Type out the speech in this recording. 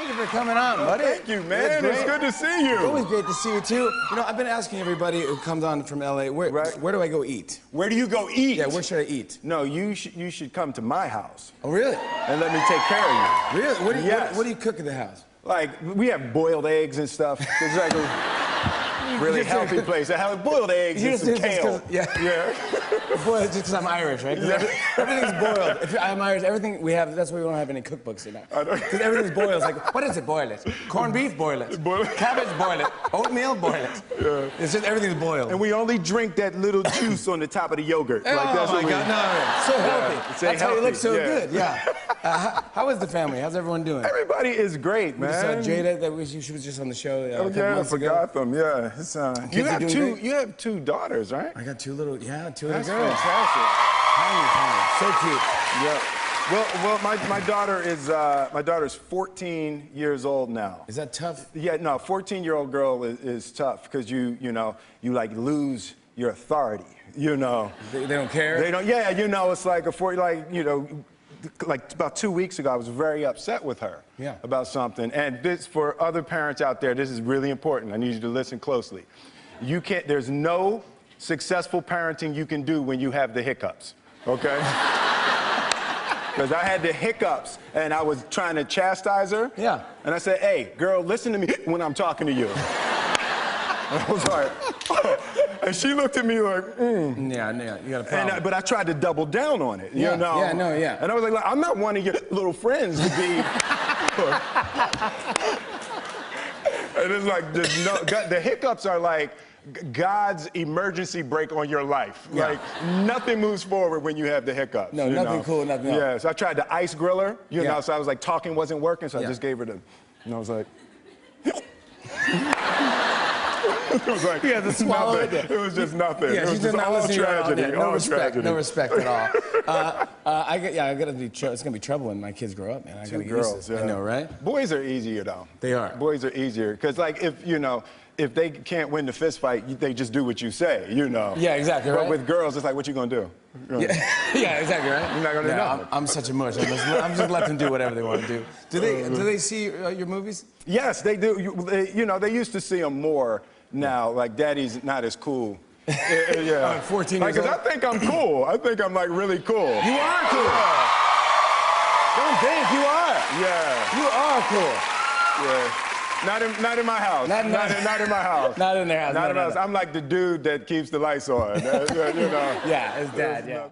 Thank you for coming on, buddy. Thank you, man. It's good to see you. It's always great to see you, too. You know, I've been asking everybody who comes on from L.A., where do I go eat? Where do you go eat? Yeah, where should I eat? No, you should come to my house. Oh, really? And let me take care of you. Really? Yes. What do you cook at the house? Like, we have boiled eggs and stuff. It's like a really healthy place. I have boiled eggs and some kale. Yeah. Boiled just because I'm Irish, right? Yeah. Everything's boiled. If I'm Irish, everything we have, that's why we don't have any cookbooks in that. Because everything's boiled. It's like, what is it? Boil it. Corned beef, boil it. Cabbage, boil it. Oatmeal, boil it. Yeah. It's just everything's boiled. And we only drink that little juice on the top of the yogurt. Oh, like, that's my God, no. So healthy. That's how you look so good, yeah. How is the family? How's everyone doing? Everybody is great, man. We just Jada, she was just on the show a couple months for ago. Gotham, yeah. It's, you have two daughters, right? I got two little girls. That's fantastic. Tiny. So cute. Yeah. Well, my daughter's 14 years old now. Is that tough? Yeah, no, 14-year-old girl is tough because you like lose your authority, you know. They don't care? They don't, yeah, you know, it's like like about 2 weeks ago, I was very upset with her about something. And this, for other parents out there, this is really important. I need you to listen closely. There's no successful parenting you can do when you have the hiccups, okay? Because I had the hiccups, and I was trying to chastise her. Yeah. And I said, hey, girl, listen to me when I'm talking to you. And I was like, oh. And she looked at me like, Yeah, you got a problem. But I tried to double down on it, you know? Yeah. And I was like, I'm not one of your little friends to be... And it's like, the hiccups are like God's emergency brake on your life. Yeah. Like, nothing moves forward when you have the hiccups. No, nothing cool, nothing else. Yeah, so I tried to ice grill her, you know, so I was like, talking wasn't working, so I just gave her the, and I was like... It was like, nothing. It was just nothing. Yeah, it was just all tragedy. No respect at all. It's gonna be trouble when my kids grow up, man. I gotta get used to this. I know, right? Boys are easier though. They are. Boys are easier because, like, if they can't win the fist fight, they just do what you say, you know. Yeah, exactly. Right. But with girls, it's like, what you gonna do? Yeah, exactly. Right. You're not gonna do nothing. I'm such a mush. I'm just let them do whatever they want to do. Do they see your movies? Yes, they do. They used to see them more. Now, like, Daddy's not as cool. Yeah. 14 years old? Because I think I'm cool. I think I'm, like, really cool. You are cool. Yeah. Don't think you are. Yeah. You are cool. Yeah. Not in my house. Not in my house. Not in their house. Not in my house. I'm like the dude that keeps the lights on. You know. Yeah, his dad, yeah.